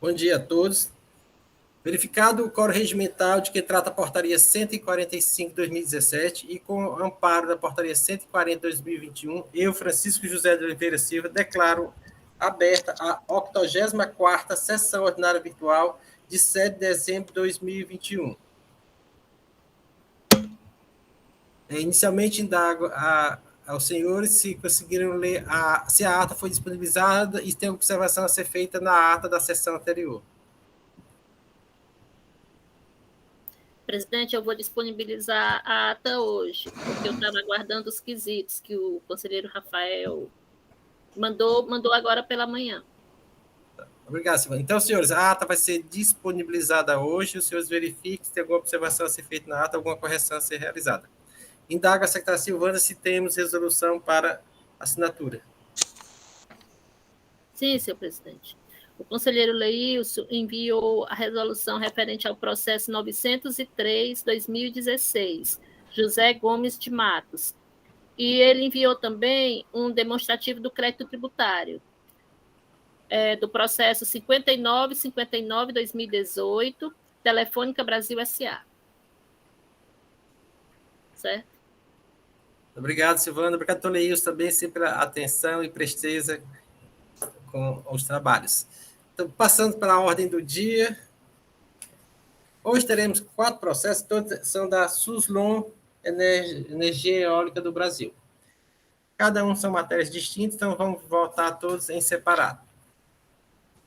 Bom dia a todos. Verificado o quórum regimental de que trata a portaria 145 de 2017 e com amparo da portaria 140 de 2021, eu, Francisco José de Oliveira Silva, declaro aberta a 84ª sessão ordinária virtual de 7 de dezembro de 2021. Inicialmente, indago aos senhores se conseguiram ler se a ata foi disponibilizada e se tem observação a ser feita na ata da sessão anterior. Presidente, eu vou disponibilizar a ata hoje, porque eu estava aguardando os quesitos que o conselheiro Rafael mandou agora pela manhã. Obrigado, Silvana. Então, senhores, a ata vai ser disponibilizada hoje. Os senhores verifiquem se tem alguma observação a ser feita na ata, alguma correção a ser realizada. Indago a secretária Silvana se temos resolução para assinatura. Sim, senhor presidente. O conselheiro Leilson enviou a resolução referente ao processo 903/2016, José Gomes de Matos. E ele enviou também um demonstrativo do crédito tributário, do processo 59/2018, Telefônica Brasil S.A. Certo? Obrigado, Silvana. Obrigado, Toleils, também sempre a atenção e presteza com os trabalhos. Então, passando para a ordem do dia, hoje teremos 4 processos, todos são da Suzlon Energia Eólica do Brasil. Cada um são matérias distintas, então vamos votar todos em separado.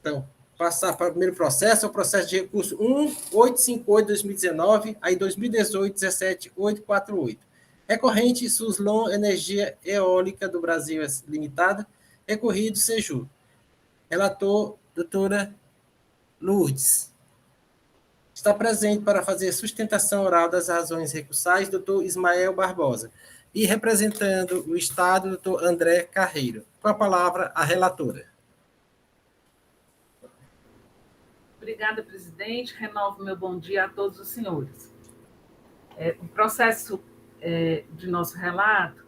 Então, passar para o primeiro processo, é o processo de recurso 1.858/2019, aí 2018-17-848. Recorrente Suzlon Energia Eólica do Brasil Limitada, recorrido Seju. Relator, doutora Lourdes. Está presente para fazer sustentação oral das razões recursais, doutor Ismael Barbosa. E representando o Estado, doutor André Carreiro. Com a palavra, a relatora. Obrigada, presidente. Renovo meu bom dia a todos os senhores. O processo de nosso relato,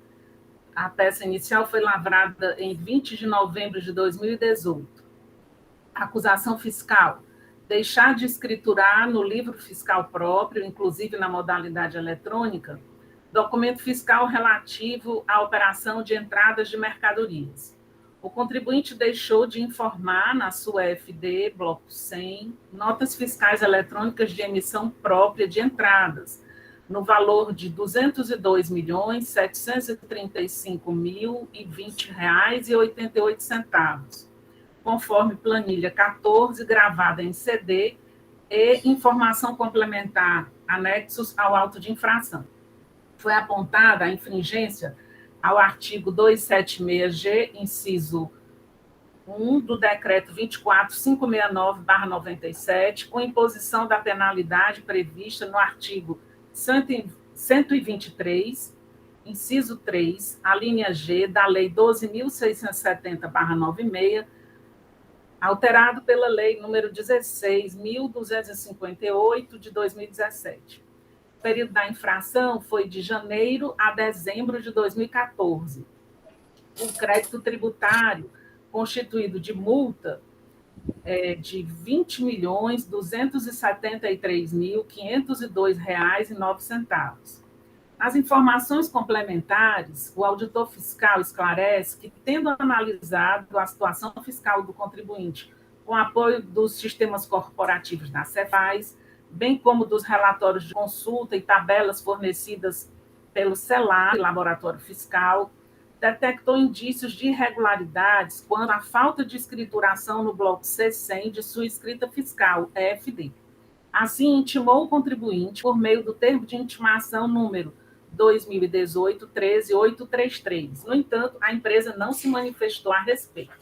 a peça inicial foi lavrada em 20 de novembro de 2018. Acusação fiscal: deixar de escriturar no livro fiscal próprio, inclusive na modalidade eletrônica, documento fiscal relativo à operação de entradas de mercadorias. O contribuinte deixou de informar na sua FD, bloco 100, notas fiscais eletrônicas de emissão própria de entradas, no valor de R$ 202.735.020,88, conforme planilha 14, gravada em CD, e informação complementar, anexos ao auto de infração. Foi apontada a infringência ao artigo 276G, inciso 1 do decreto 24.569/97, com imposição da penalidade prevista no artigo 123, inciso 3, a linha G da Lei 12.670/96, alterado pela Lei número 16.258, de 2017. O período da infração foi de janeiro a dezembro de 2014. O crédito tributário, constituído de multa, de R$ 20.273.502,09. Nas informações complementares, o auditor fiscal esclarece que, tendo analisado a situação fiscal do contribuinte com apoio dos sistemas corporativos da Cefaz, bem como dos relatórios de consulta e tabelas fornecidas pelo CELAR, Laboratório Fiscal, detectou indícios de irregularidades quanto à falta de escrituração no bloco C100 de sua escrita fiscal, EFD. Assim, intimou o contribuinte por meio do termo de intimação número 2018-13833. No entanto, a empresa não se manifestou a respeito.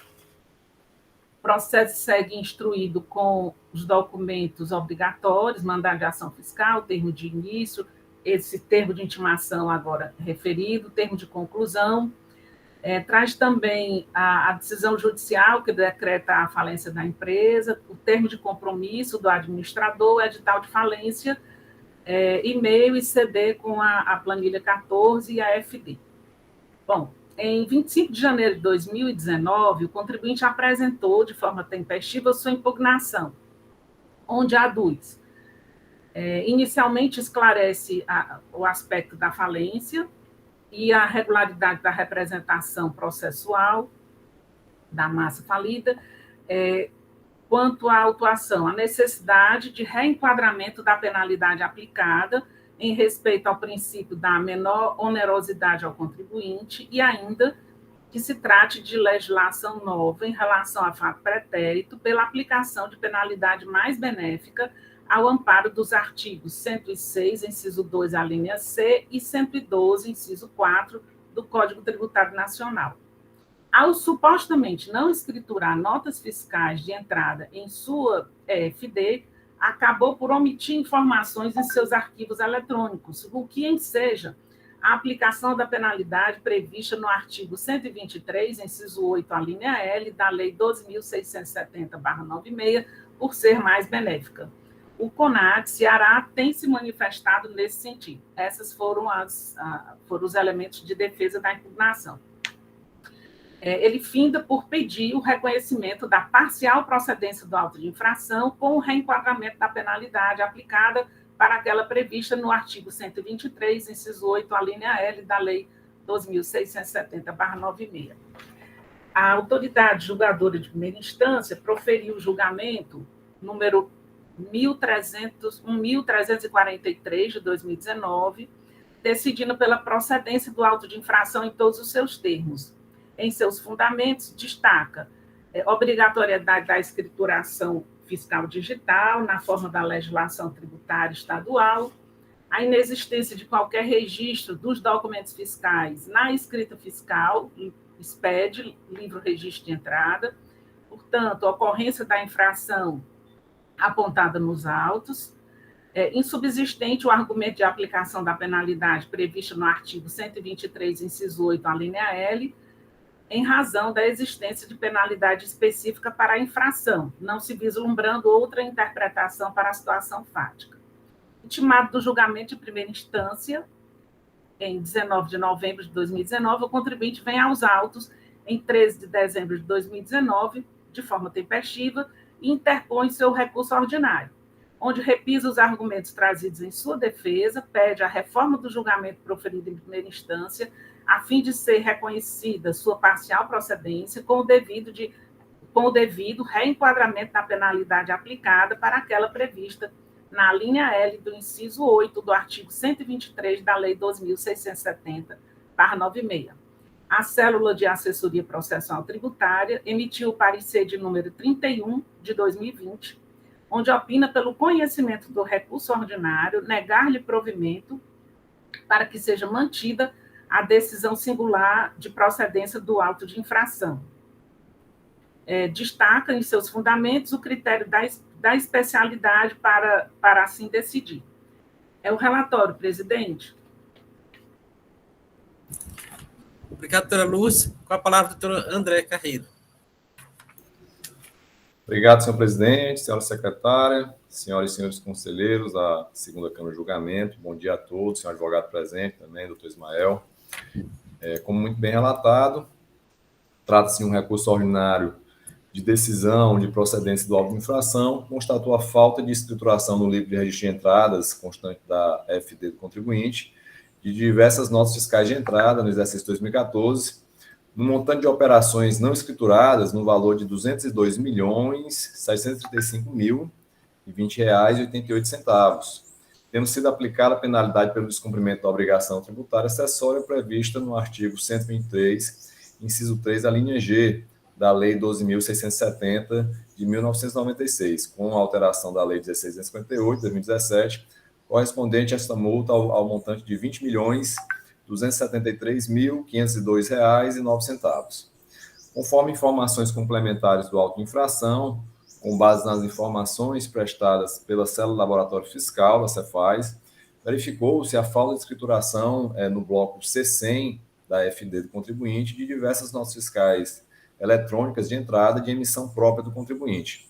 O processo segue instruído com os documentos obrigatórios, mandado de ação fiscal, termo de início, esse termo de intimação agora referido, termo de conclusão. Traz também a decisão judicial que decreta a falência da empresa, o termo de compromisso do administrador, o edital de falência, e-mail e CD com a planilha 14 e a FD. Bom, Em 25 de janeiro de 2019, o contribuinte apresentou de forma tempestiva sua impugnação, onde aduz. Inicialmente esclarece o aspecto da falência e a regularidade da representação processual da massa falida, quanto à autuação, a necessidade de reenquadramento da penalidade aplicada em respeito ao princípio da menor onerosidade ao contribuinte e ainda que se trate de legislação nova em relação a fato pretérito pela aplicação de penalidade mais benéfica ao amparo dos artigos 106, inciso 2, a linha C, e 112, inciso 4, do Código Tributário Nacional. Ao supostamente não escriturar notas fiscais de entrada em sua EFD, acabou por omitir informações em seus arquivos eletrônicos, o que enseja a aplicação da penalidade prevista no artigo 123, inciso 8, a linha L, da Lei 12.670/96, por ser mais benéfica. O CONAD Ceará tem se manifestado nesse sentido. Esses foram os elementos de defesa da impugnação. Ele finda por pedir o reconhecimento da parcial procedência do auto de infração com o reenquadramento da penalidade aplicada para aquela prevista no artigo 123, inciso 8, a linha L da Lei 12.670/96. A autoridade julgadora de primeira instância proferiu o julgamento número 1343 de 2019, decidindo pela procedência do auto de infração em todos os seus termos. Em seus fundamentos, destaca obrigatoriedade da escrituração fiscal digital na forma da legislação tributária estadual, a inexistência de qualquer registro dos documentos fiscais na escrita fiscal, SPED, livro registro de entrada, portanto, a ocorrência da infração apontada nos autos, insubsistente o argumento de aplicação da penalidade prevista no artigo 123, inciso 8, a linha L, em razão da existência de penalidade específica para a infração, não se vislumbrando outra interpretação para a situação fática. Intimado do julgamento de primeira instância, em 19 de novembro de 2019, o contribuinte vem aos autos em 13 de dezembro de 2019, de forma tempestiva, e interpõe seu recurso ordinário, onde repisa os argumentos trazidos em sua defesa, pede a reforma do julgamento proferido em primeira instância, a fim de ser reconhecida sua parcial procedência com o devido reenquadramento da penalidade aplicada para aquela prevista na linha L do inciso 8 do artigo 123 da Lei 12.670/96. A Célula de Assessoria Processual Tributária emitiu o parecer de número 31 de 2020, onde opina pelo conhecimento do recurso ordinário, negar-lhe provimento para que seja mantida a decisão singular de procedência do auto de infração. Destaca em seus fundamentos o critério da especialidade para assim decidir. É o relatório, presidente. Obrigado, doutora Lúcia. Com a palavra, doutora André Carreiro. Obrigado, senhor presidente, senhora secretária, senhoras e senhores conselheiros da segunda Câmara de Julgamento. Bom dia a todos, senhor advogado presente também, doutor Ismael. Como muito bem relatado, trata-se de um recurso ordinário de decisão de procedência do auto de infração, constatou a falta de escrituração no livro de registro de entradas constante da FD do contribuinte, de diversas notas fiscais de entrada no exercício 2014, no montante de operações não escrituradas no valor de R$ 202.635.020,88, tendo sido aplicada a penalidade pelo descumprimento da obrigação tributária acessória prevista no artigo 123, inciso 3, a linha G, da Lei 12.670, de 1996, com a alteração da Lei 16.258, de 2017, correspondente a esta multa ao montante de R$ 20.273.502,09. Conforme informações complementares do auto de infração, com base nas informações prestadas pela Célula Laboratório Fiscal, da Cefaz, verificou-se a falta de escrituração no bloco C100 da FD do contribuinte de diversas notas fiscais eletrônicas de entrada de emissão própria do contribuinte.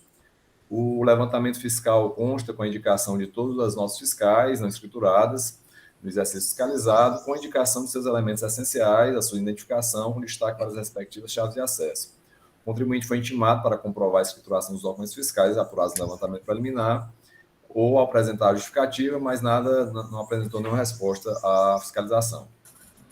O levantamento fiscal consta com a indicação de todas as notas fiscais não escrituradas, no exercício fiscalizado, com indicação de seus elementos essenciais, a sua identificação, com destaque para as respectivas chaves de acesso. O contribuinte foi intimado para comprovar a escrituração dos documentos fiscais apurados no levantamento preliminar ou apresentar a justificativa, mas não apresentou nenhuma resposta à fiscalização.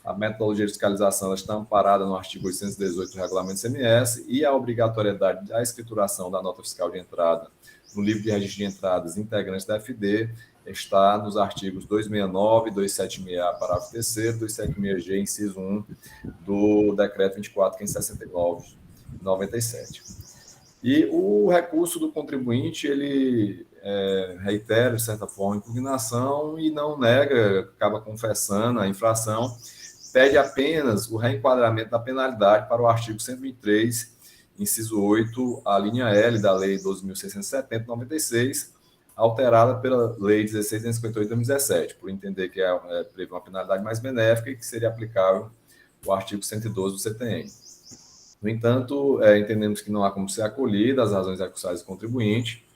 A metodologia de fiscalização está amparada no artigo 818 do Regulamento CMS e a obrigatoriedade da escrituração da nota fiscal de entrada no livro de registro de entradas integrantes da FD está nos artigos 269, 276A, parágrafo 3º, 276G, inciso 1, do Decreto 24.569, de 97. E o recurso do contribuinte, ele reitera, de certa forma, a impugnação e não nega, acaba confessando a infração, pede apenas o reenquadramento da penalidade para o artigo 123, inciso 8, a linha L da Lei 12.670, 96, alterada pela Lei 16.558 de 2017, por entender que prevê uma penalidade mais benéfica e que seria aplicável o artigo 112 do CTN. No entanto, entendemos que não há como ser acolhida as razões recursáveis do contribuinte.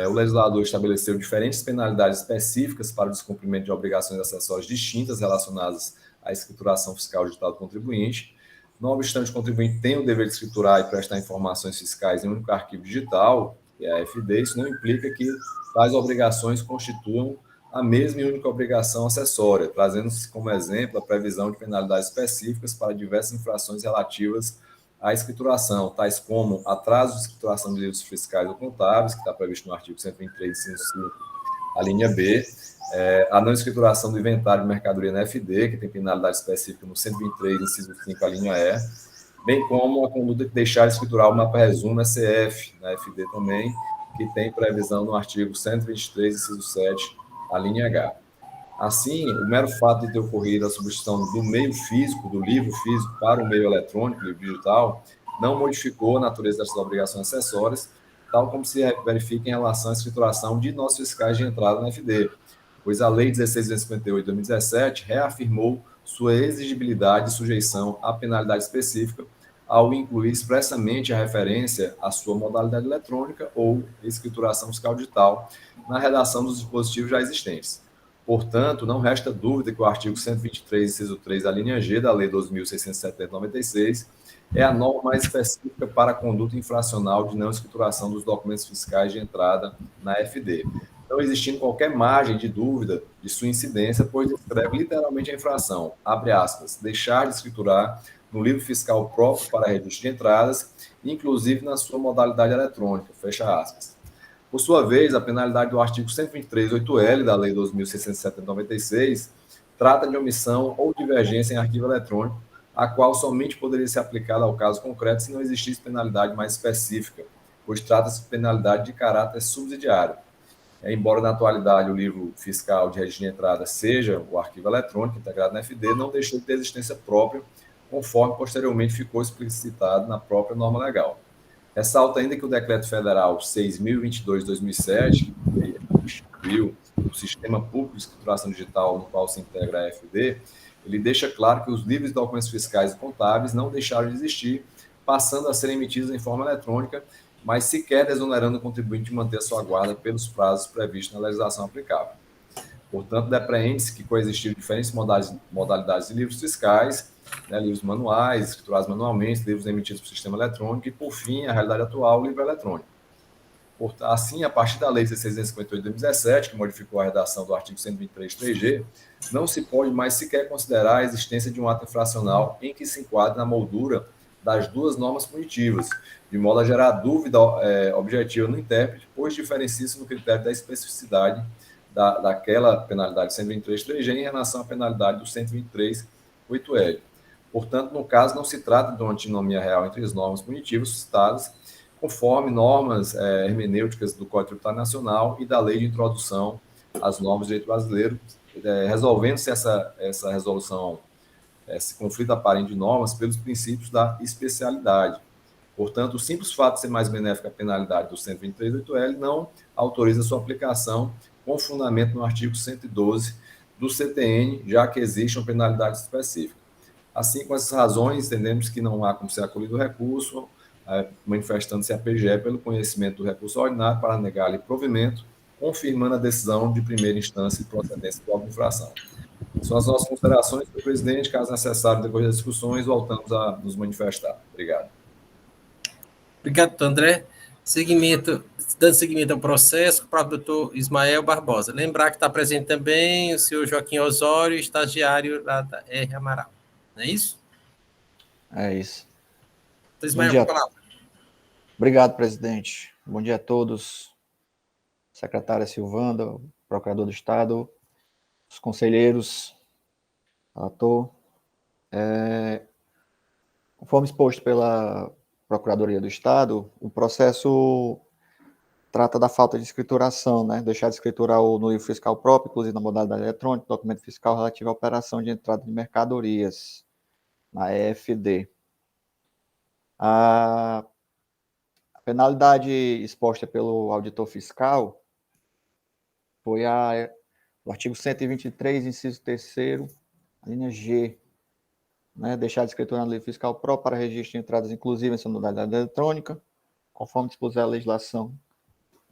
O legislador estabeleceu diferentes penalidades específicas para o descumprimento de obrigações acessórias distintas relacionadas à escrituração fiscal digital do contribuinte. Não obstante, o contribuinte tem o dever de escriturar e prestar informações fiscais em um único arquivo digital, que é a FD, isso não implica que tais obrigações constituam a mesma e única obrigação acessória, trazendo-se como exemplo a previsão de penalidades específicas para diversas infrações relativas à escrituração, tais como atraso de escrituração de livros fiscais ou contábeis, que está previsto no artigo 123, inciso 5, a linha B, a não escrituração do inventário de mercadoria na FD, que tem penalidade específica no 123, inciso 5, a linha E, bem como a conduta de deixar de escriturar o mapa resumo SF, na FD também, que tem previsão no artigo 123, inciso 7, a linha H. Assim, o mero fato de ter ocorrido a substituição do meio físico, do livro físico, para o meio eletrônico, livro digital, não modificou a natureza dessas obrigações acessórias, tal como se verifica em relação à escrituração de notas fiscais de entrada na FD, pois a Lei 16.258 de 2017 reafirmou sua exigibilidade e sujeição à penalidade específica, ao incluir expressamente a referência à sua modalidade eletrônica ou escrituração fiscal digital na redação dos dispositivos já existentes. Portanto, não resta dúvida que o artigo 123, inciso 3, a linha G da Lei 12.670/96 é a norma mais específica para a conduta infracional de não escrituração dos documentos fiscais de entrada na FD, não existindo qualquer margem de dúvida de sua incidência, pois descreve literalmente a infração, abre aspas, deixar de escriturar no livro fiscal próprio para registro de entradas, inclusive na sua modalidade eletrônica, fecha aspas. Por sua vez, a penalidade do artigo 123.8L da Lei 12.670/96 trata de omissão ou divergência em arquivo eletrônico, a qual somente poderia ser aplicada ao caso concreto se não existisse penalidade mais específica, pois trata-se de penalidade de caráter subsidiário. Embora na atualidade o livro fiscal de registro de entrada seja o arquivo eletrônico integrado na FD, não deixou de ter existência própria, conforme posteriormente ficou explicitado na própria norma legal. Ressalta ainda que o Decreto Federal 6.022 de 2007, que instituiu o Sistema Público de Escrituração Digital no qual se integra a FD, ele deixa claro que os livros de documentos fiscais e contábeis não deixaram de existir, passando a serem emitidos em forma eletrônica, mas sequer desonerando o contribuinte de manter a sua guarda pelos prazos previstos na legislação aplicável. Portanto, depreende-se que coexistiram diferentes modalidades de livros fiscais, livros manuais, escriturados manualmente, livros emitidos por sistema eletrônico e, por fim, a realidade atual, o livro eletrônico. Assim, a partir da Lei 16.558 de 2017, que modificou a redação do artigo 123.3G, não se pode mais sequer considerar a existência de um ato infracional em que se enquadre na moldura das duas normas punitivas, de modo a gerar dúvida objetiva no intérprete, pois diferencia-se no critério da especificidade daquela penalidade 123.3G em relação à penalidade do 123.8L. Portanto, no caso, não se trata de uma antinomia real entre as normas punitivas citadas, conforme normas hermenêuticas do Código Tributário Nacional e da Lei de Introdução às Normas do Direito Brasileiro, resolvendo-se essa resolução, esse conflito aparente de normas pelos princípios da especialidade. Portanto, o simples fato de ser mais benéfica a penalidade do 123.8L não autoriza sua aplicação com fundamento no artigo 112 do CTN, já que existe uma penalidade específica. Assim, com essas razões, entendemos que não há como ser acolhido o recurso, manifestando-se a PGE pelo conhecimento do recurso ordinário para negar-lhe provimento, confirmando a decisão de primeira instância de procedência da infração. São as nossas considerações, senhor presidente. Caso necessário, depois das discussões, voltamos a nos manifestar. Obrigado. Obrigado, doutor André. Dando seguimento ao processo, para o doutor Ismael Barbosa. Lembrar que está presente também o senhor Joaquim Osório, estagiário lá da R. Amaral. Não é isso? É isso. Doutor Ismael, com a palavra. Obrigado, presidente. Bom dia a todos. Secretária Silvanda, procurador do Estado, os conselheiros, relator. Conforme exposto pela Procuradoria do Estado, o processo trata da falta de escrituração, né? Deixar de escriturar no livro fiscal próprio, inclusive na modalidade eletrônica, documento fiscal relativo à operação de entrada de mercadorias, na EFD. A penalidade exposta pelo auditor fiscal foi o artigo 123, inciso 3º, a linha G, né? Deixar de escriturar no livro fiscal próprio para registro de entradas inclusivas em modalidade eletrônica, conforme dispuser a legislação.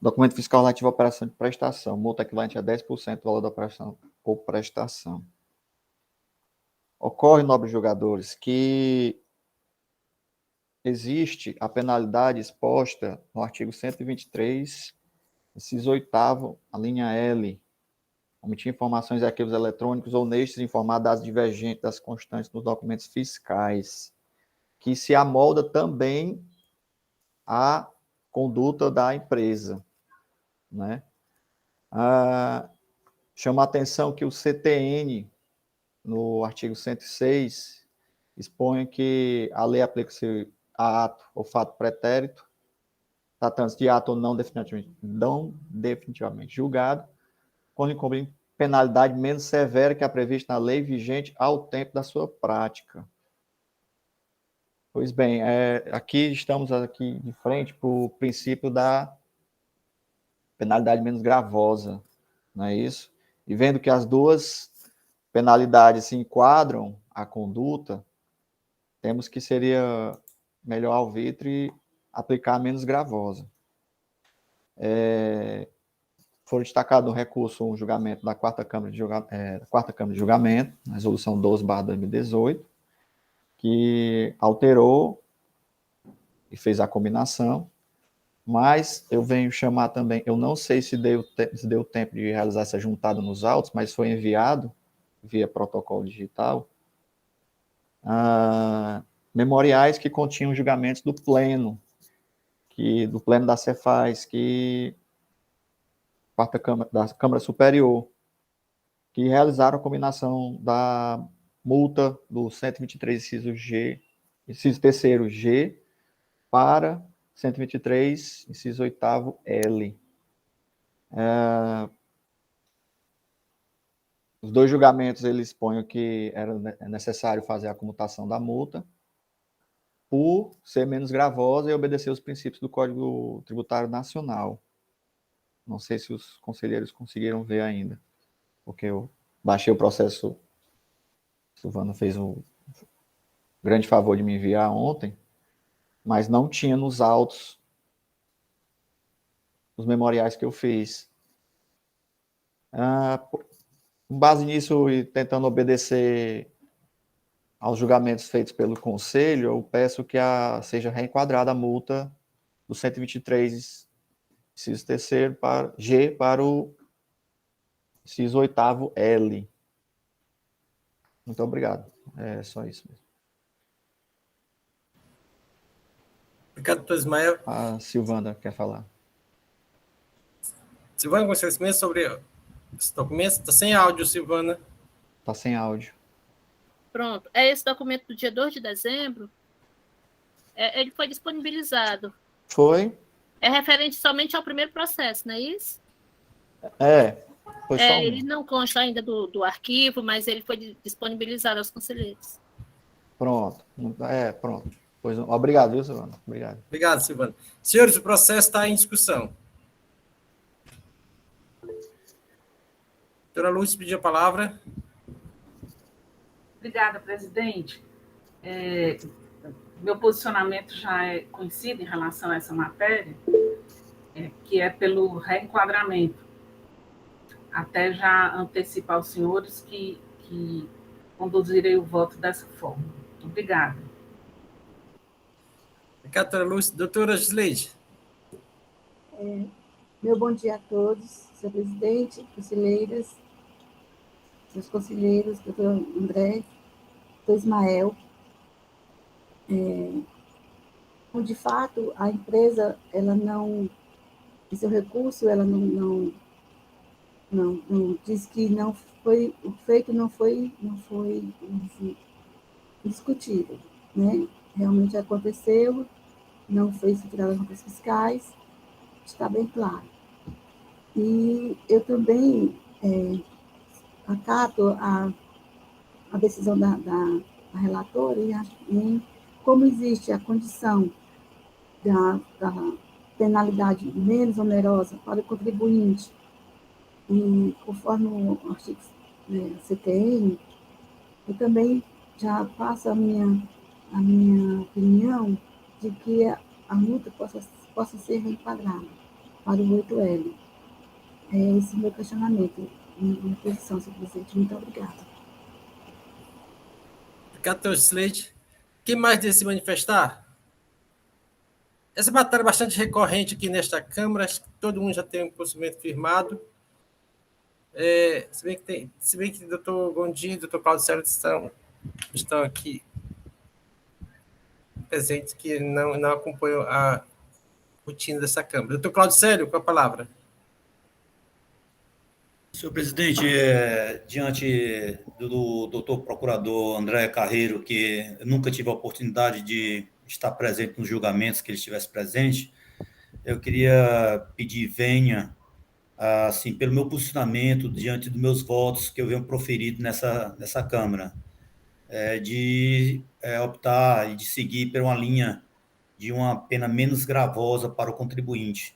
Documento fiscal relativo à operação de prestação, multa equivalente a 10% do valor da operação ou prestação. Ocorre, nobres julgadores, que existe a penalidade exposta no artigo 123, inciso 8º, a linha L, omitir informações de arquivos eletrônicos ou nestes informar dados divergentes das constantes nos documentos fiscais, que se amolda também à conduta da empresa, né? Chama a atenção que o CTN, no artigo 106, expõe que a lei aplica-se a ato ou fato pretérito, tratando-se de ato ou não definitivamente julgado, quando incumbe penalidade menos severa que a prevista na lei vigente ao tempo da sua prática. Pois bem, aqui estamos aqui de frente para o princípio da penalidade menos gravosa, não é isso? E vendo que as duas penalidades se enquadram à conduta, temos que seria melhor ao vitre aplicar a menos gravosa. Foi destacado no recurso um julgamento da quarta Câmara de Julgamento, resolução 12/2018, que alterou e fez a combinação, mas eu venho chamar também, eu não sei se deu tempo de realizar essa juntada nos autos, mas foi enviado via protocolo digital, memoriais que continham julgamentos do Pleno, do Pleno da Cefaz, da Câmara Superior, que realizaram a combinação da multa do 123, inciso 3º G, para 123, inciso 8º L. Os dois julgamentos, eles expõem que era necessário fazer a comutação da multa, por ser menos gravosa e obedecer os princípios do Código Tributário Nacional. Não sei se os conselheiros conseguiram ver ainda, porque eu baixei o processo, Silvana fez um grande favor de me enviar ontem, mas não tinha nos autos os memoriais que eu fiz. Com base nisso e tentando obedecer aos julgamentos feitos pelo Conselho, eu peço que seja reenquadrada a multa do 123, inciso 3º para G para o inciso 8º L. Muito obrigado. É só isso mesmo. Obrigado, doutor Ismael. A Silvana quer falar. Silvana, com esclarecimento sobre esse documento? Está sem áudio, Silvana. Está sem áudio. Pronto. É esse documento do dia 2 de dezembro. Ele foi disponibilizado. Foi? É referente somente ao primeiro processo, não é isso? Foi só ele não consta ainda do arquivo, mas ele foi disponibilizado aos conselheiros. Pronto. Pronto. Pois, obrigado, viu, Silvana? Obrigado. Obrigado, Silvana. Senhores, o processo está em discussão. Doutora Lúcia pediu a palavra. Obrigada, presidente. Meu posicionamento já é conhecido em relação a essa matéria, que é pelo reenquadramento. Até já antecipar aos senhores que que conduzirei o voto dessa forma. Obrigada. Doutora Lúcia. Doutora Gisleide. Meu bom dia a todos, senhor presidente, conselheiras, seus conselheiros, doutor André, doutor Ismael. De fato, a empresa, ela não, em seu recurso, ela não diz que não foi, o feito não foi assim, discutido, né? Realmente aconteceu, não foi estruturado as contas fiscais, está bem claro. E eu também acato a decisão da relatora em como existe a condição da penalidade menos onerosa para o contribuinte, e conforme o artigo CTN, eu também já passo a minha opinião de que a multa possa ser reenquadrada para o 8L. É esse o meu questionamento, minha posição, senhor presidente. Muito obrigada. Obrigado, doutor Gisleide. Quem mais deseja se manifestar? Essa batalha é bastante recorrente aqui nesta Câmara, acho que todo mundo já tem um conhecimento firmado. Se bem que o doutor Gondim e o doutor Claudio Célio estão aqui presentes, que não acompanham a rotina dessa Câmara. Doutor Claudio Célio, com a palavra. Senhor presidente, diante do doutor procurador André Carreiro, que eu nunca tive a oportunidade de estar presente nos julgamentos que ele estivesse presente, eu queria pedir vênia, assim, pelo meu posicionamento diante dos meus votos que eu venho proferido nessa Câmara, de optar e de seguir por uma linha de uma pena menos gravosa para o contribuinte.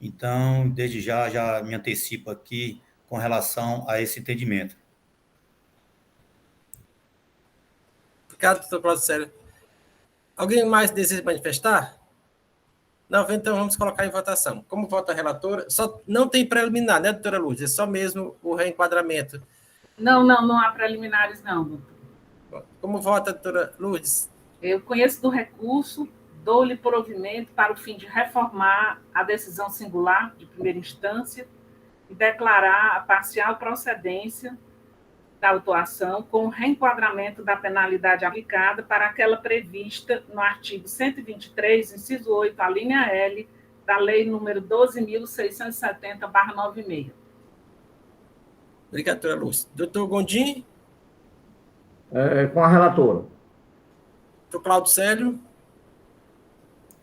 Então, desde já me antecipo aqui com relação a esse entendimento. Obrigado, doutor Claudio Célio. Alguém mais deseja manifestar? Não, então vamos colocar em votação. Como vota a relatora? Só não tem preliminar, né, doutora Luz? É só mesmo o reenquadramento. Não há preliminares, não, doutor. Como vota a doutora Lourdes? Eu conheço do recurso, dou-lhe provimento para o fim de reformar a decisão singular de primeira instância e declarar a parcial procedência da autuação com o reenquadramento da penalidade aplicada para aquela prevista no artigo 123, inciso 8, a linha L, da Lei número 12.670/96. Obrigado, doutora Lúcia. Doutor Gondim? Com a relatora. Doutor Claudio Célio?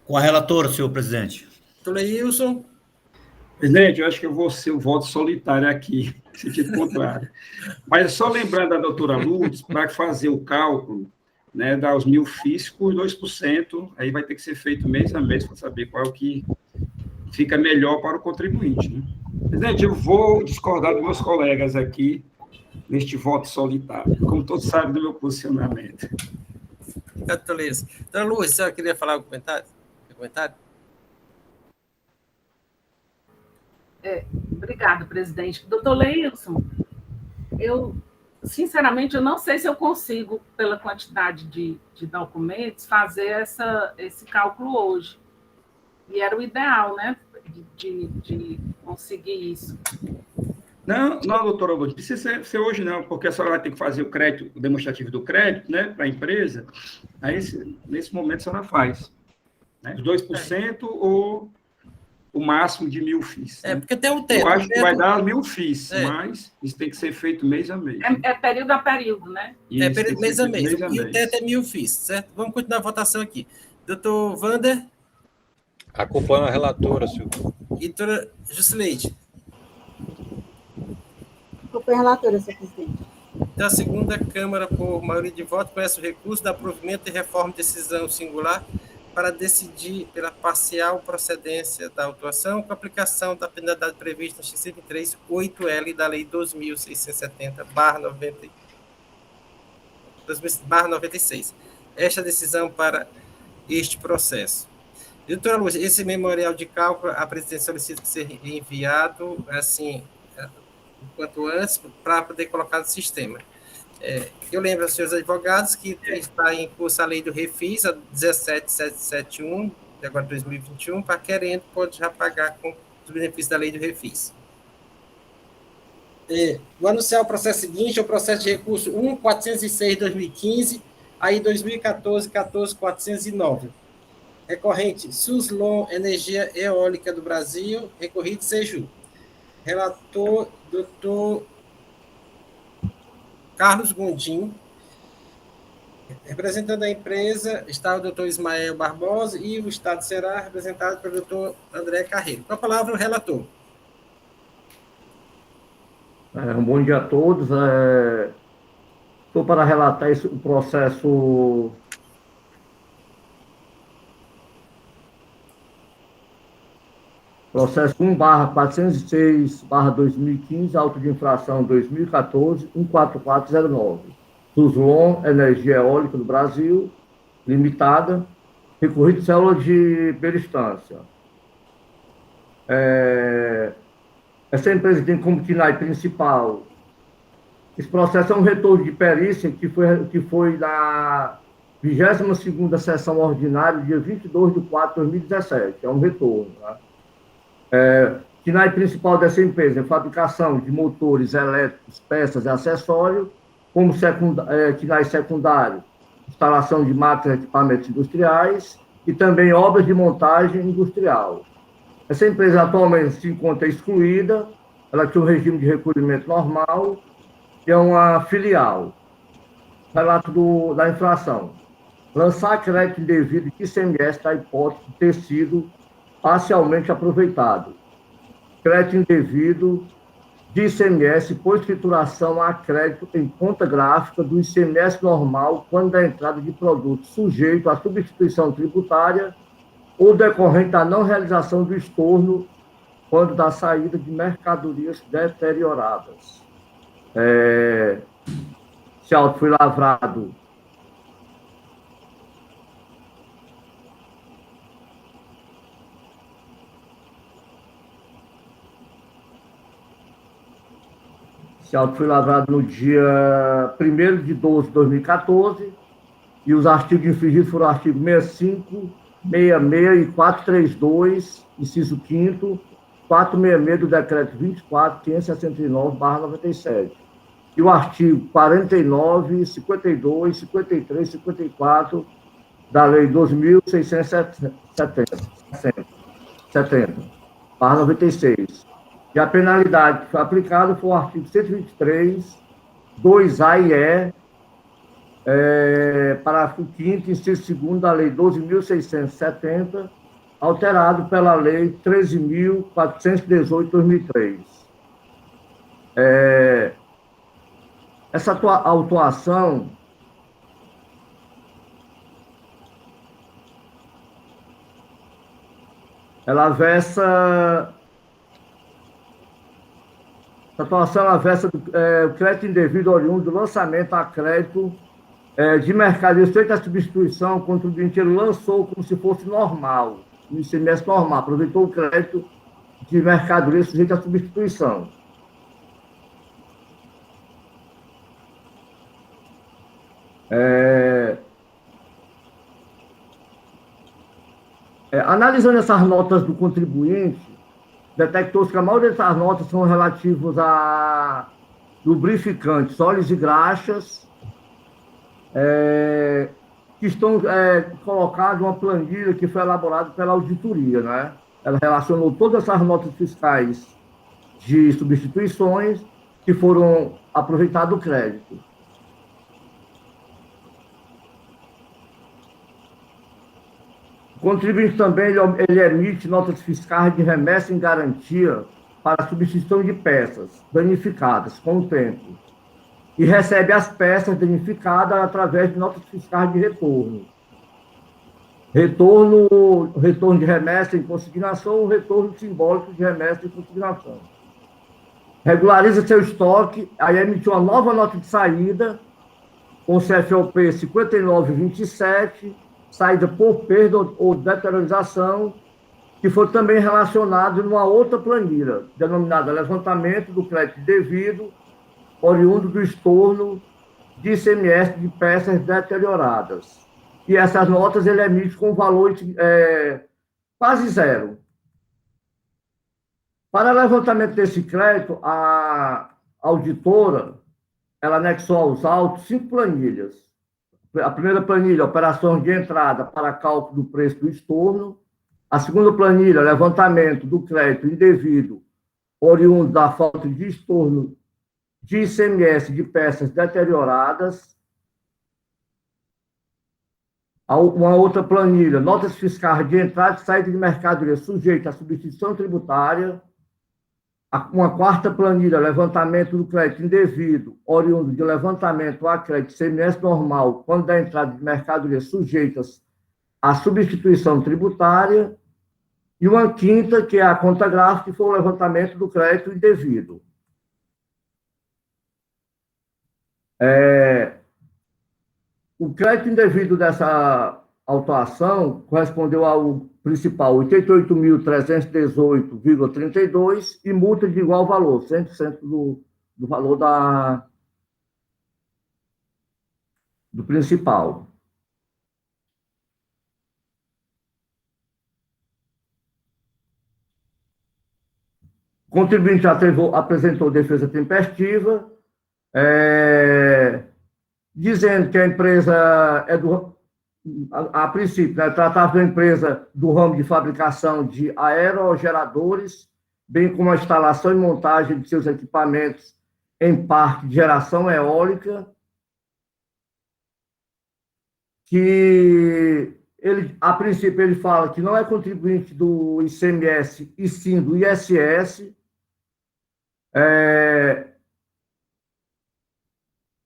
Com a relatora, senhor presidente. Doutor Leilson? Presidente, eu acho que eu vou ser o voto solitário aqui, sentido contrário. Mas só lembrando a doutora Lourdes, para fazer o cálculo, né, dar os 1.000 FIIs por 2%, aí vai ter que ser feito mês a mês para saber qual é o que fica melhor para o contribuinte. Né? Presidente, eu vou discordar dos meus colegas aqui neste voto solitário, como todos sabem do meu posicionamento. Obrigado, doutor Leilson. Doutora Lúcia, a senhora queria falar algum comentário? Obrigada, presidente. Doutor Leilson, sinceramente, eu não sei se eu consigo, pela quantidade de documentos, fazer esse cálculo hoje. E era o ideal, né, de conseguir isso. Não, doutora Lourdes, precisa ser hoje não, porque a senhora vai ter que fazer o crédito, o demonstrativo do crédito, né, para a empresa, aí nesse momento a senhora faz, né, os 2% ou o máximo de 1.000 FIIs. Né? Porque tem um tempo. Eu acho que vai dar 1.000 FIIs, mas isso tem que ser feito mês a mês. É período a período, né? Isso, período mês a mês. E o teto é 1.000 FIIs, certo? Vamos continuar a votação aqui. Doutor Wander? Acompanho a relatora, senhor. E doutora Juscileide? Acompanho a relatora, senhor presidente. Então, a segunda Câmara, por maioria de votos, conhece o recurso da provimento e reforma de decisão singular para decidir pela parcial procedência da autuação com aplicação da penalidade prevista no artigo 103.8L da Lei 12.670/96. Esta decisão para este processo. Doutora Luz, esse memorial de cálculo, a presidência solicita que seja enviado, assim, o quanto antes, para poder colocar no sistema. Eu lembro aos senhores advogados que está em curso a lei do Refis, a 17771, de agora 2021, para querendo pode já pagar com os benefícios da lei do Refis. Vou anunciar o processo seguinte, é o processo de recurso 1.406/2015, aí 2014, 14.409. Recorrente, Suzlon Energia Eólica do Brasil, recorrido Seju. Relator, doutor Carlos Gondim. Representando a empresa está o doutor Ismael Barbosa e o Estado será representado pelo doutor André Carreiro. Com a palavra, o relator. Um bom dia a todos. Estou para relatar o processo Processo 1/406/2015, auto de infração 2014, 14409. Suzlon Energia Eólica do Brasil, Limitada, recorrido célula de peristância. Essa empresa tem como KNAI principal. Esse processo é um retorno de perícia que foi na 22ª sessão ordinária, dia 22/4/2017. É um retorno, né? KNAI principal dessa empresa é fabricação de motores elétricos, peças e acessórios, como KNAI secundário, instalação de máquinas e equipamentos industriais e também obras de montagem industrial. Essa empresa atualmente se encontra excluída, ela tem um regime de recolhimento normal e é uma filial. Relato da infração. Lançar crédito indevido de ICMS da hipótese de ter sido parcialmente aproveitado. Crédito indevido de ICMS por escrituração a crédito em conta gráfica do ICMS normal quando da entrada de produto sujeito à substituição tributária ou decorrente da não realização do estorno quando da saída de mercadorias deterioradas. Esse auto foi lavrado no dia 1º de 12/2014 e os artigos infringidos foram o artigo 65, 66 e 432, inciso 5º, 466 do decreto 24.569/97. E o artigo 49, 52, 53 e 54 da lei 2.670/96. E a penalidade que foi aplicada foi o artigo 123, 2A e E, parágrafo 5º, inciso 2º da lei 12.670, alterado pela lei 13.418/2003. Essa autuação ela versa o crédito indevido oriundo do lançamento a crédito de mercadorias feita a substituição, o contribuinte ele lançou como se fosse normal, no ICMS normal, aproveitou o crédito de mercadoria sujeita à substituição. Analisando essas notas do contribuinte, detectou-se que a maioria dessas notas são relativas a lubrificantes, óleos e graxas, que estão colocados em uma planilha que foi elaborada pela auditoria, né? Ela relacionou todas essas notas fiscais de substituições que foram aproveitado o crédito. O contribuinte também ele emite notas fiscais de remessa em garantia para a substituição de peças danificadas com o tempo e recebe as peças danificadas através de notas fiscais de retorno. Retorno de remessa em consignação ou retorno simbólico de remessa em consignação. Regulariza seu estoque, aí emitiu uma nova nota de saída com CFOP 5927, saída por perda ou deteriorização, que foi também relacionado numa outra planilha, denominada levantamento do crédito devido, oriundo do estorno de ICMS de peças deterioradas. E essas notas ele emite com valor quase zero. Para levantamento desse crédito, a auditora ela anexou aos autos 5 planilhas. A primeira planilha, operações de entrada para cálculo do preço do estorno. A segunda planilha, levantamento do crédito indevido oriundo da falta de estorno de ICMS de peças deterioradas. Uma outra planilha, notas fiscais de entrada e saída de mercadoria sujeita à substituição tributária. Uma quarta planilha, levantamento do crédito indevido, oriundo de levantamento a crédito ICMS normal, quando da entrada de mercadorias sujeitas à substituição tributária. E uma quinta, que é a conta gráfica, que foi o levantamento do crédito indevido. O crédito indevido dessa autuação correspondeu ao principal 88.318,32 e multa de igual valor, 100% do valor do principal. O contribuinte apresentou defesa tempestiva, dizendo que a empresa a princípio, né, tratava da empresa do ramo de fabricação de aerogeradores, bem como a instalação e montagem de seus equipamentos em parque de geração eólica, que a princípio ele fala que não é contribuinte do ICMS e sim do ISS,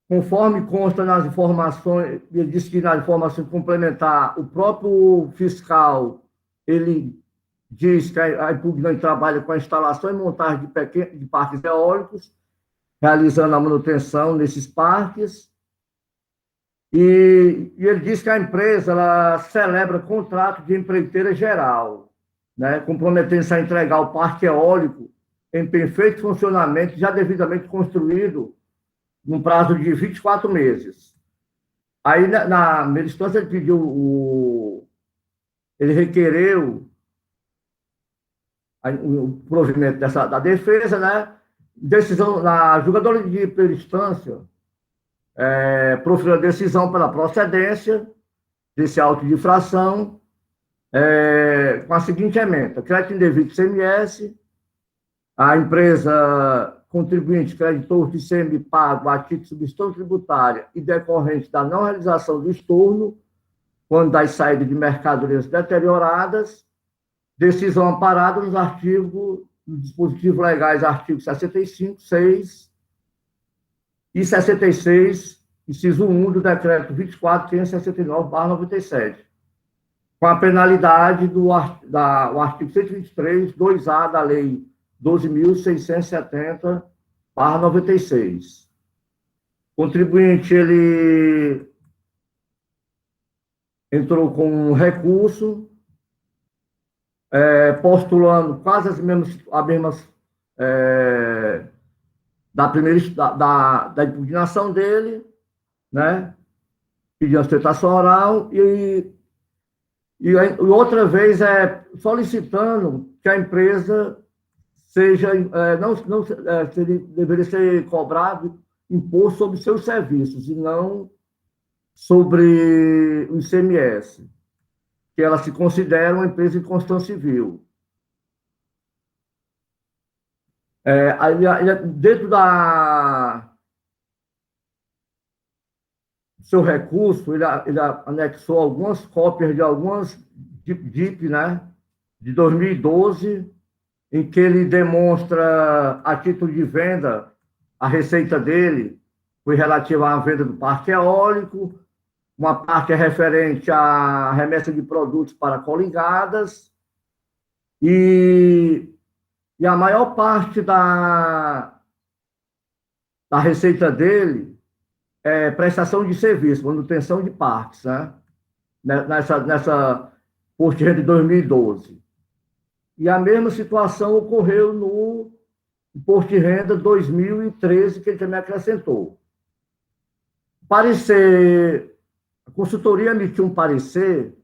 conforme consta nas informações, ele diz que na informação complementar, o próprio fiscal, ele diz que a impugnante trabalha com a instalação e montagem de parques eólicos, realizando a manutenção nesses parques, e ele diz que a empresa ela celebra contrato de empreiteira geral, né, comprometendo-se a entregar o parque eólico em perfeito funcionamento, já devidamente construído, num prazo de 24 meses. Aí, na primeira instância, ele pediu, ele requereu o provimento da defesa, né? Decisão, na julgadora de primeira instância, proferiu a decisão pela procedência desse auto de infração, com a seguinte ementa: crédito indevido de ICMS, a empresa contribuinte creditor de ICMS pago a título de substituição tributária e decorrente da não realização do estorno, quando das saídas de mercadorias deterioradas, decisão amparada nos artigos, nos dispositivos legais, artigos 65, 6 e 66, inciso 1 do decreto 24.569/97, com a penalidade do artigo 123, 2A da lei 12.670/96. O contribuinte, ele entrou com um recurso, postulando quase as mesmas da impugnação dele, né? Pediu aceitação oral e outra vez solicitando que a empresa deveria ser cobrado imposto sobre seus serviços e não sobre o ICMS, que ela se considera uma empresa de construção civil. Dentro do seu recurso, ele anexou algumas cópias de algumas DIP, né, de 2012, em que ele demonstra, a título de venda, a receita dele foi relativa à venda do parque eólico, uma parte é referente à remessa de produtos para coligadas, e a maior parte da receita dele é prestação de serviço, manutenção de parques, né? Nessa Imposto de Renda de 2012. E a mesma situação ocorreu no Imposto de Renda 2013, que ele também acrescentou. parecer, a consultoria emitiu um parecer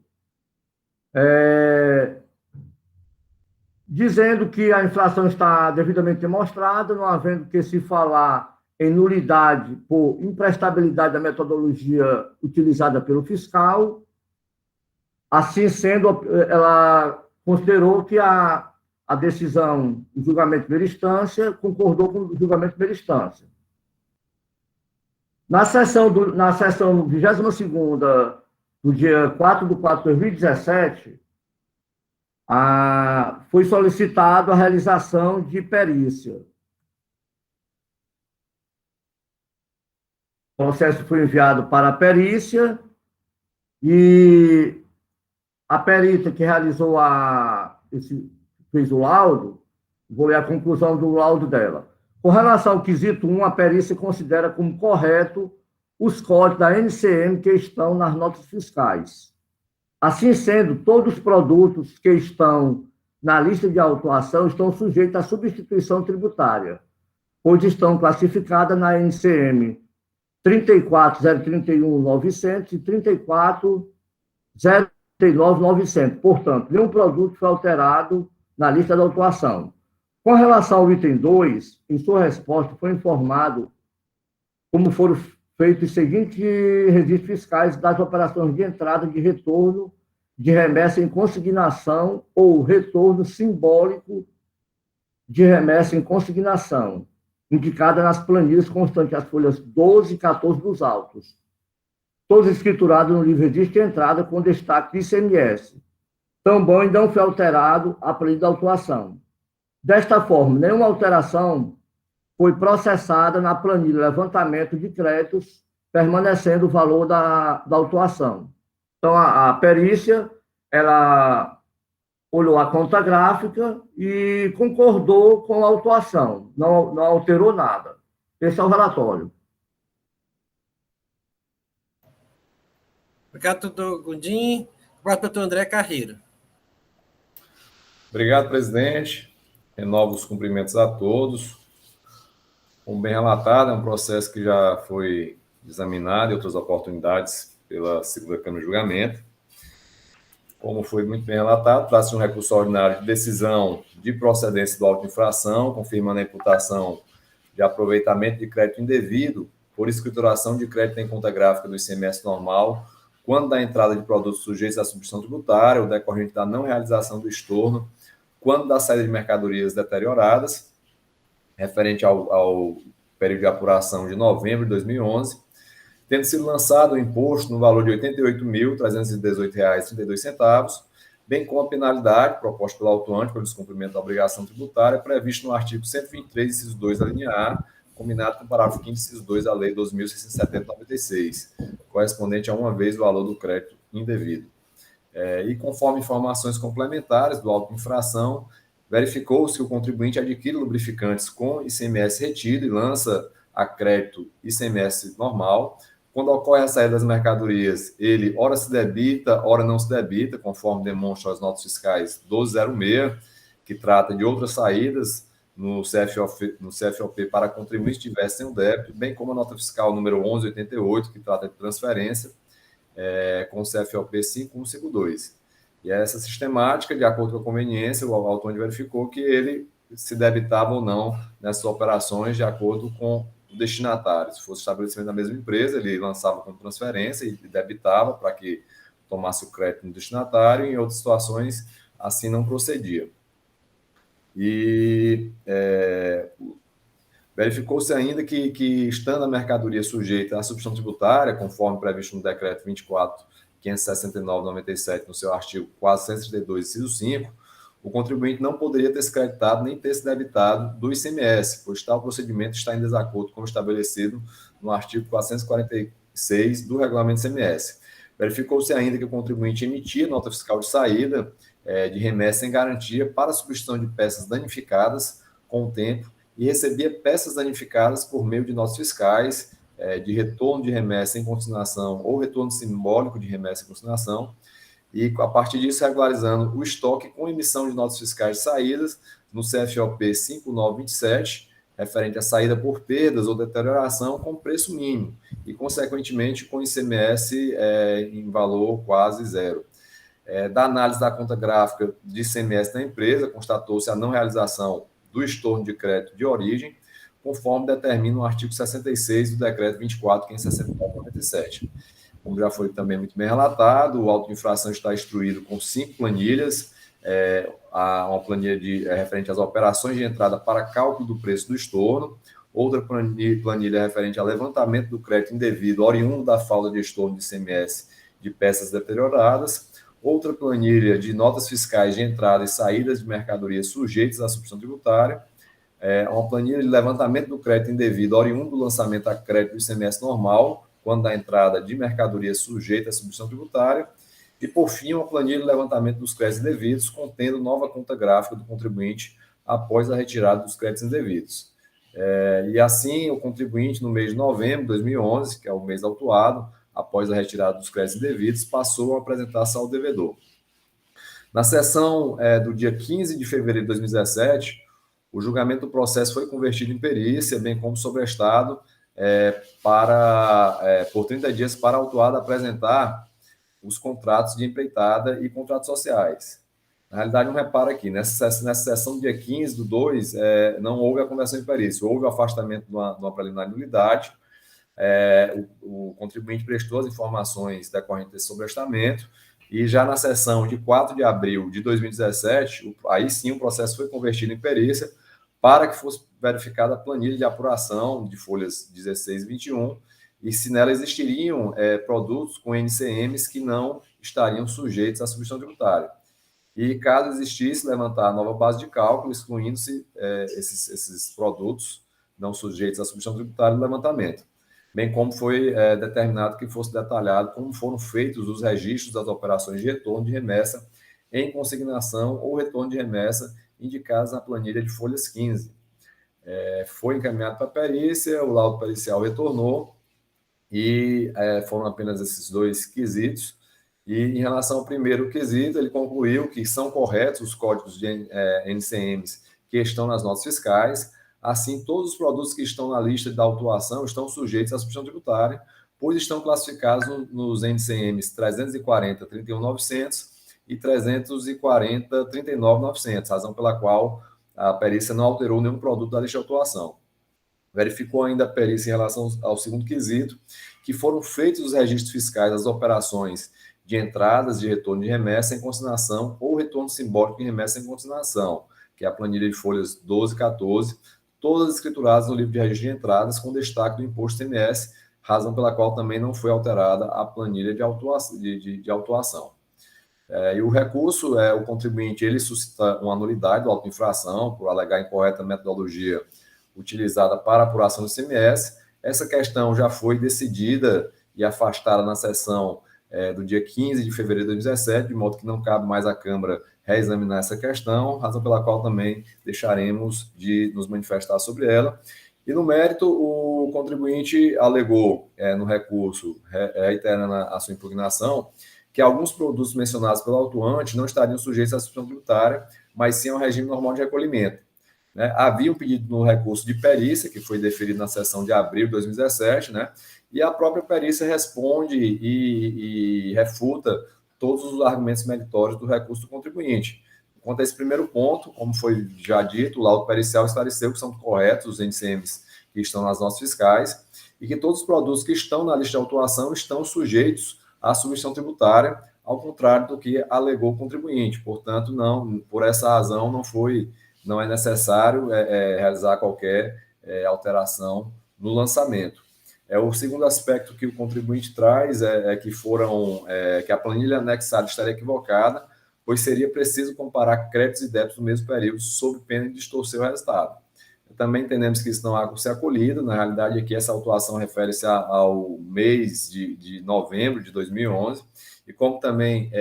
dizendo que a inflação está devidamente demonstrada, não havendo que se falar em nulidade por imprestabilidade da metodologia utilizada pelo fiscal. Assim sendo, ela considerou que a decisão do julgamento de primeira instância concordou com o julgamento de primeira instância. Na sessão 22ª, do dia 4/4/2017, foi solicitado a realização de perícia. O processo foi enviado para a perícia e a perita que realizou fez o laudo, vou ler a conclusão do laudo dela. Com relação ao quesito 1, a perícia considera como correto os códigos da NCM que estão nas notas fiscais. Assim sendo, todos os produtos que estão na lista de autuação estão sujeitos à substituição tributária, pois estão classificadas na NCM 34.031.900 e 34.039.900. Portanto, nenhum produto foi alterado na lista de autuação. Com relação ao item 2, em sua resposta, foi informado como foram feitos os seguintes registros fiscais das operações de entrada, de retorno, de remessa em consignação ou retorno simbólico de remessa em consignação, indicada nas planilhas constantes as folhas 12 e 14 dos autos, todos escriturados no livro de registro de entrada com destaque de ICMS. Também não foi alterado a planilha de autuação. Desta forma, nenhuma alteração foi processada na planilha levantamento de créditos, permanecendo o valor da autuação. Então, a perícia, ela olhou a conta gráfica e concordou com a autuação, não alterou nada. Esse é o relatório. Obrigado, doutor Gondim. Agora, doutor André Carreiro. Obrigado, presidente. Renovo os cumprimentos a todos. Como bem relatado, é um processo que já foi examinado em outras oportunidades pela segunda Câmara de Julgamento. Como foi muito bem relatado, trata-se de um recurso ordinário de decisão de procedência do auto de infração, confirmando a imputação de aproveitamento de crédito indevido por escrituração de crédito em conta gráfica do ICMS normal, quando da entrada de produtos sujeitos à substituição tributária ou decorrente da não realização do estorno, quando da saída de mercadorias deterioradas, referente ao período de apuração de novembro de 2011, tendo sido lançado o imposto no valor de R$ 88.318,32, bem como a penalidade proposta pelo autuante pelo descumprimento da obrigação tributária, previsto no artigo 123, inciso 2 da linha A, combinado com o parágrafo 5º, inciso 2 da Lei 2.670/96, correspondente a uma vez o valor do crédito indevido. E conforme informações complementares do auto de infração, verificou-se que o contribuinte adquire lubrificantes com ICMS retido e lança a crédito ICMS normal. Quando ocorre a saída das mercadorias, ele ora se debita, ora não se debita, conforme demonstram as notas fiscais 1206, que trata de outras saídas no CFOP para contribuintes que tivessem um débito, bem como a nota fiscal número 1188, que trata de transferência, com o CFOP 5152. E essa sistemática, de acordo com a conveniência, o autor verificou que ele se debitava ou não nessas operações de acordo com o destinatário. Se fosse estabelecimento da mesma empresa, ele lançava como transferência e debitava para que tomasse o crédito no destinatário, e em outras situações assim não procedia. E verificou-se ainda que estando a mercadoria sujeita à substituição tributária, conforme previsto no decreto 24.569/97, no seu artigo 432, inciso 5, o contribuinte não poderia ter se creditado nem ter se debitado do ICMS, pois tal procedimento está em desacordo com o estabelecido no artigo 446 do Regulamento ICMS. Verificou-se ainda que o contribuinte emitia nota fiscal de saída de remessa em garantia para a substituição de peças danificadas com o tempo e recebia peças danificadas por meio de notas fiscais de retorno de remessa em consignação ou retorno simbólico de remessa em consignação, e a partir disso regularizando o estoque com emissão de notas fiscais de saídas no CFOP 5927, referente à saída por perdas ou deterioração com preço mínimo e, consequentemente, com ICMS em valor quase zero. Da análise da conta gráfica de ICMS da empresa, constatou-se a não realização do estorno de crédito de origem, conforme determina o artigo 66 do Decreto 24.564/97. Como já foi também muito bem relatado, o auto de infração está instruído com 5 planilhas, uma planilha referente às operações de entrada para cálculo do preço do estorno, outra planilha referente ao levantamento do crédito indevido oriundo da falta de estorno de ICMS de peças deterioradas, outra planilha de notas fiscais de entrada e saídas de mercadorias sujeitas à substituição tributária, uma planilha de levantamento do crédito indevido oriundo do lançamento a crédito do ICMS normal, quando da entrada de mercadoria sujeita à substituição tributária, e, por fim, uma planilha de levantamento dos créditos indevidos, contendo nova conta gráfica do contribuinte após a retirada dos créditos indevidos. E assim, o contribuinte, no mês de novembro de 2011, que é o mês autuado, após a retirada dos créditos indevidos, passou a apresentar saldo devedor. Na sessão do dia 15 de fevereiro de 2017, o julgamento do processo foi convertido em perícia, bem como sobrestado por 30 dias para a autuada apresentar os contratos de empreitada e contratos sociais. Na realidade, um reparo aqui, nessa sessão do dia 15/2, não houve a conversão em perícia, houve o afastamento de uma preliminar de nulidade, o contribuinte prestou as informações decorrentes desse sobrestamento, e já na sessão de 4 de abril de 2017, aí sim o processo foi convertido em perícia para que fosse verificada a planilha de apuração de folhas 16 e 21, e se nela existiriam produtos com NCMs que não estariam sujeitos à substituição tributária. E, caso existisse, levantar a nova base de cálculo, excluindo-se esses produtos não sujeitos à substituição tributária do levantamento, bem como foi determinado que fosse detalhado como foram feitos os registros das operações de retorno de remessa em consignação ou retorno de remessa indicados na planilha de folhas 15. Foi encaminhado para a perícia, o laudo pericial retornou, e foram apenas esses 2 quesitos. E em relação ao primeiro quesito, ele concluiu que são corretos os códigos de NCMs que estão nas notas fiscais. Assim, todos os produtos que estão na lista da autuação estão sujeitos à substituição tributária, pois estão classificados nos NCMs 340, 31.900 e 340, 39.900, razão pela qual a perícia não alterou nenhum produto da lista de autuação. Verificou ainda a perícia em relação ao segundo quesito, que foram feitos os registros fiscais das operações de entradas de retorno de remessa em consignação ou retorno simbólico de remessa em consignação, que é a planilha de folhas 12 e 14, todas escrituradas no livro de registro de entradas, com destaque do imposto ICMS, razão pela qual também não foi alterada a planilha de autuação. E o recurso, o contribuinte, ele suscita uma nulidade do auto de infração por alegar incorreta metodologia utilizada para apuração do ICMS. Essa questão já foi decidida e afastada na sessão do dia 15 de fevereiro de 2017, de modo que não cabe mais à Câmara reexaminar essa questão, razão pela qual também deixaremos de nos manifestar sobre ela. E no mérito, o contribuinte alegou no recurso, reiterando a sua impugnação, que alguns produtos mencionados pelo autuante não estariam sujeitos à substituição tributária, mas sim ao regime normal de recolhimento. Havia um pedido no recurso de perícia, que foi deferido na sessão de abril de 2017, e a própria perícia responde e refuta todos os argumentos meritórios do recurso do contribuinte. Quanto a esse primeiro ponto, como foi já dito, o laudo pericial esclareceu que são corretos os NCMs que estão nas notas fiscais e que todos os produtos que estão na lista de autuação estão sujeitos à substituição tributária, ao contrário do que alegou o contribuinte. Portanto, por essa razão, não é necessário realizar qualquer alteração no lançamento. O segundo aspecto que o contribuinte traz que a planilha anexada estaria equivocada, pois seria preciso comparar créditos e débitos no mesmo período, sob pena de distorcer o resultado. Também entendemos que isso não há como ser acolhido. Na realidade, aqui essa autuação refere-se ao mês de novembro de 2011, e como também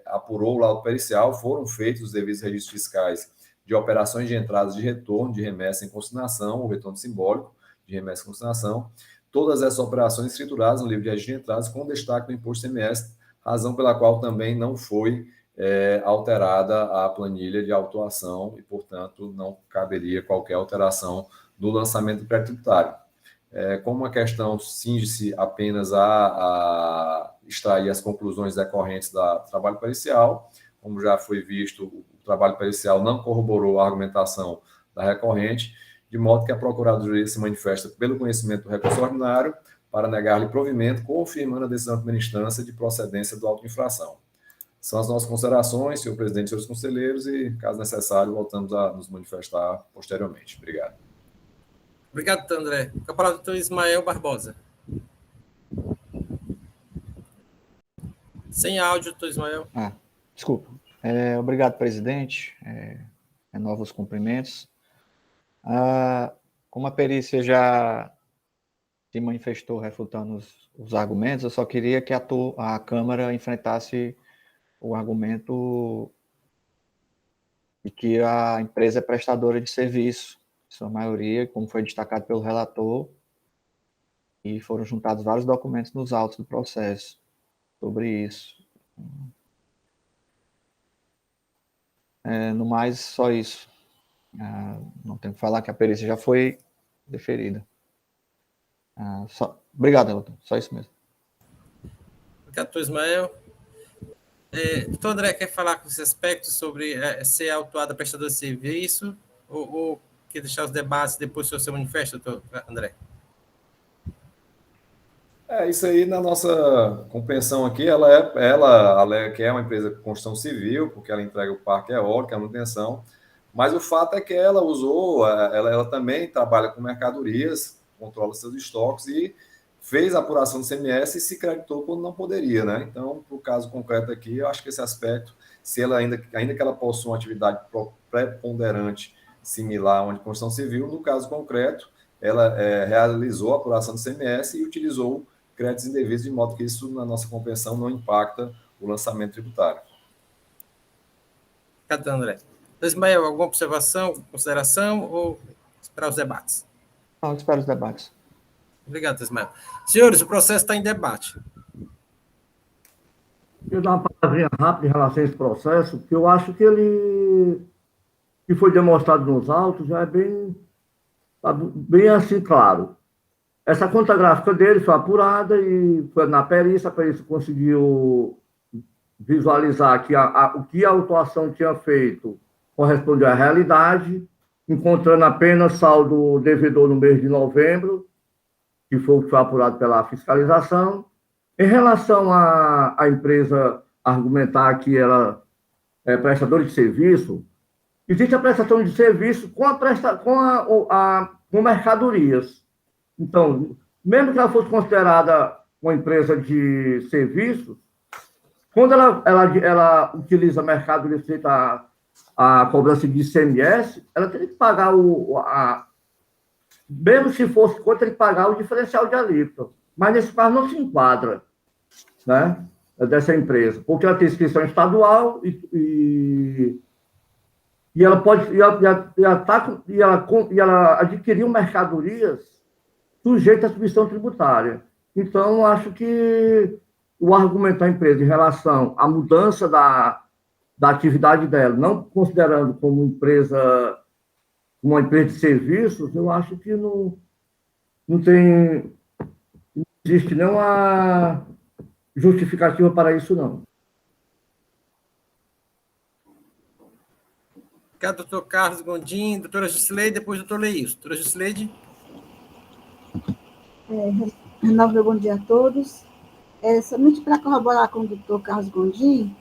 apurou o laudo pericial, foram feitos os devidos registros fiscais de operações de entradas de retorno de remessa em consignação, ou retorno simbólico de remessa em consignação, todas essas operações escrituradas no livro de registro de entradas, com destaque do imposto ICMS, razão pela qual também não foi alterada a planilha de autuação e, portanto, não caberia qualquer alteração do lançamento do crédito tributário. Como a questão cinge-se apenas a extrair as conclusões decorrentes do trabalho pericial, como já foi visto, o trabalho pericial não corroborou a argumentação da recorrente, de modo que a Procuradoria se manifesta pelo conhecimento do recurso ordinário para negar-lhe provimento, confirmando a decisão de primeira instância de procedência do auto de infração. São as nossas considerações, senhor presidente e senhores conselheiros, e, caso necessário, voltamos a nos manifestar posteriormente. Obrigado. Obrigado, André. Com a palavra, doutor Ismael Barbosa. Sem áudio, doutor Ismael. Desculpa. Obrigado, presidente. Renovo os cumprimentos. Como a perícia já se manifestou refutando os argumentos, eu só queria que a Câmara enfrentasse o argumento de que a empresa é prestadora de serviço, em sua maioria, como foi destacado pelo relator, e foram juntados vários documentos nos autos do processo sobre isso. No mais, só isso. Não tenho que falar que a perícia já foi deferida. Obrigado, relator. Só isso mesmo. Obrigado, doutor Ismael. Doutor André, quer falar com esse aspecto sobre ser autuada prestador de serviço ou quer deixar os debates depois do seu manifesto, doutor André? Isso aí, na nossa compreensão aqui, ela alega que é uma empresa de construção civil, porque ela entrega o parque eólico, a manutenção, mas o fato é que ela ela também trabalha com mercadorias, controla seus estoques e fez a apuração do CMS e se creditou quando não poderia, né? Então, para o caso concreto aqui, eu acho que esse aspecto, se ela ainda que ela possua uma atividade preponderante similar a uma de construção civil, no caso concreto, ela realizou a apuração do CMS e utilizou créditos indevidos, de modo que isso, na nossa compreensão, não impacta o lançamento tributário. Obrigado, André. Ismael, alguma observação, consideração ou esperar os debates? Não, espero os debates. Obrigado, Ismael. Senhores, o processo está em debate. Eu dar uma palavrinha rápida em relação a esse processo, porque eu acho que foi demonstrado nos autos, já é bem assim, claro. Essa conta gráfica dele foi apurada e foi na perícia, a perícia conseguiu visualizar que o que a autuação tinha feito correspondeu à realidade, encontrando apenas saldo devedor no mês de novembro, que foi o que foi apurado pela fiscalização. Em relação à empresa argumentar que ela é prestadora de serviço, existe a prestação de serviço com mercadorias. Então, mesmo que ela fosse considerada uma empresa de serviços, quando ela utiliza mercadoria feita a cobrança de ICMS, ela teria que pagar mesmo se fosse quanto, teria que pagar o diferencial de alíquota. Mas nesse caso não se enquadra, né, dessa empresa, porque ela tem inscrição estadual e ela pode ela adquiriu mercadorias sujeitas à submissão tributária. Então, acho que o argumento da empresa em relação à mudança da atividade dela, não considerando como uma empresa de serviços, eu acho que não existe nenhuma justificativa para isso, não. Obrigado, doutor Carlos Gondim, doutora Jusileide, depois doutor Leilson. Doutora Jusileide. Renovo meu bom dia a todos. Somente para corroborar com o doutor Carlos Gondim,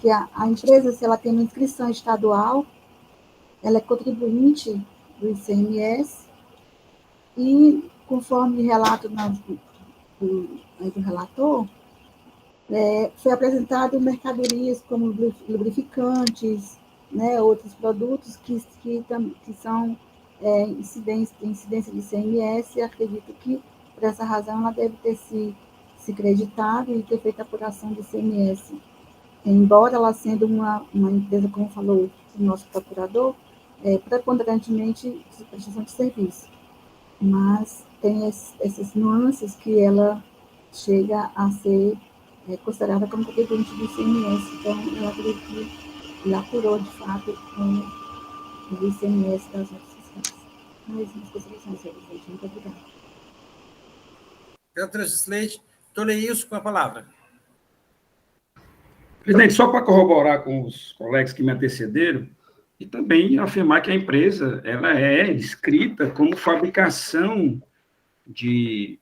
que a empresa, se ela tem uma inscrição estadual, ela é contribuinte do ICMS e, conforme relato do relator, foi apresentado mercadorias como lubrificantes, né, outros produtos que são incidência de ICMS, e acredito que, por essa razão, ela deve ter se creditado e ter feito a apuração do ICMS. Embora ela sendo uma empresa, como falou o nosso procurador, preponderantemente de prestação de serviço. Mas tem essas nuances que ela chega a ser considerada como contribuinte do ICMS. Então, eu acredito que ela apurou, de fato, o ICMS das outras fiscais. mais umas considerações, senhor presidente. Muito obrigada. Doutora Gisleide, Toleilson com a palavra. Presidente, só para corroborar com os colegas que me antecederam, e também afirmar que a empresa ela é inscrita como fabricação de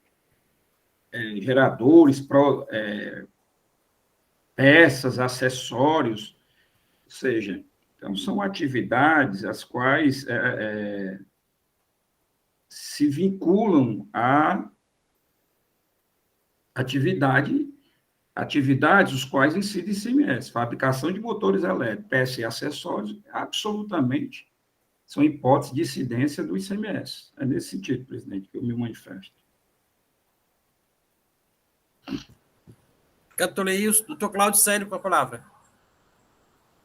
geradores, peças, acessórios, ou seja, então são atividades as quais se vinculam à atividades os quais incidem ICMS, fabricação de motores elétricos, peças e acessórios, absolutamente são hipóteses de incidência do ICMS. É nesse sentido, presidente, que eu me manifesto. Toleilson, doutor Cláudio Célio com a palavra.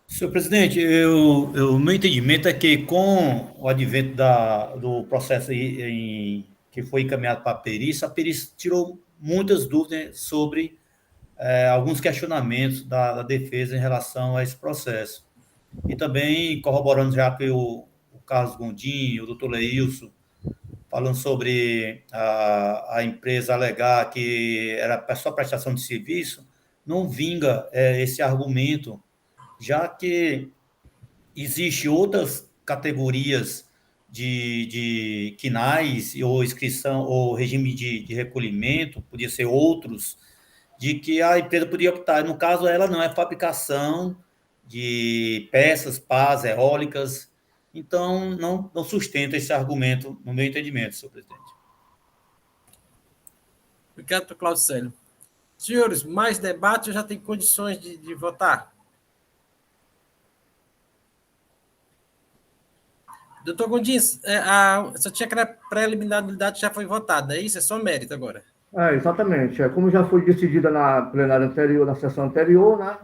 Senhor presidente, meu entendimento é que com o advento do processo que foi encaminhado para a perícia tirou muitas dúvidas sobre alguns questionamentos da defesa em relação a esse processo. E também corroborando já que o Carlos Gondim, o doutor Leilson, falando sobre a empresa alegar que era só prestação de serviço, não vinga esse argumento, já que existe outras categorias de quinais ou inscrição ou regime de recolhimento, podia ser outros, de que a empresa podia optar. No caso, ela não é fabricação de peças, pás, eólicas, então não sustenta esse argumento, no meu entendimento, senhor presidente. Obrigado, doutor Cláudio Célio. Senhores, mais debate, eu já tenho condições de votar? Doutor Gondim, só tinha que a preliminaridade já foi votada, é isso? É só mérito agora. Exatamente. Como já foi decidida na plenária anterior, na sessão anterior, né?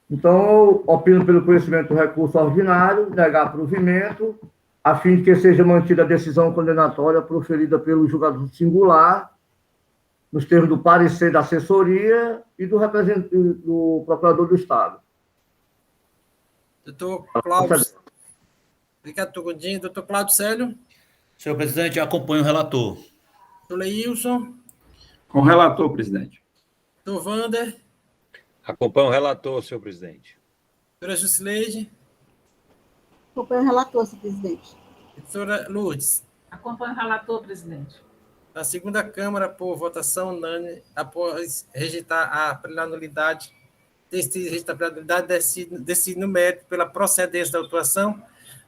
Então, opino pelo conhecimento do recurso ordinário, negar provimento, a fim de que seja mantida a decisão condenatória proferida pelo julgador singular, nos termos do parecer da assessoria e do procurador do Estado. Doutor Cláudio. Obrigado, doutor Gondim. Doutor Cláudio Célio. Senhor presidente, acompanho o relator. Doutor Leilson. Com o relator, presidente. Doutor Wander. Acompanho o relator, senhor presidente. Doutora Gisleide. Acompanho o relator, senhor presidente. Doutora Lourdes. Acompanho o relator, presidente. A segunda Câmara, por votação unânime, após rejeitar a plenulidade, decide no mérito pela procedência da autuação,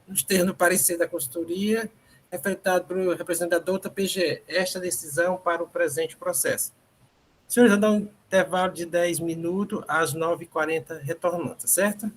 nos termos do parecer da consultoria, referendado pelo representante da outra PGE, esta decisão para o presente processo. Senhores, vou dar um intervalo de 10 minutos, às 9h40 retornando, tá certo?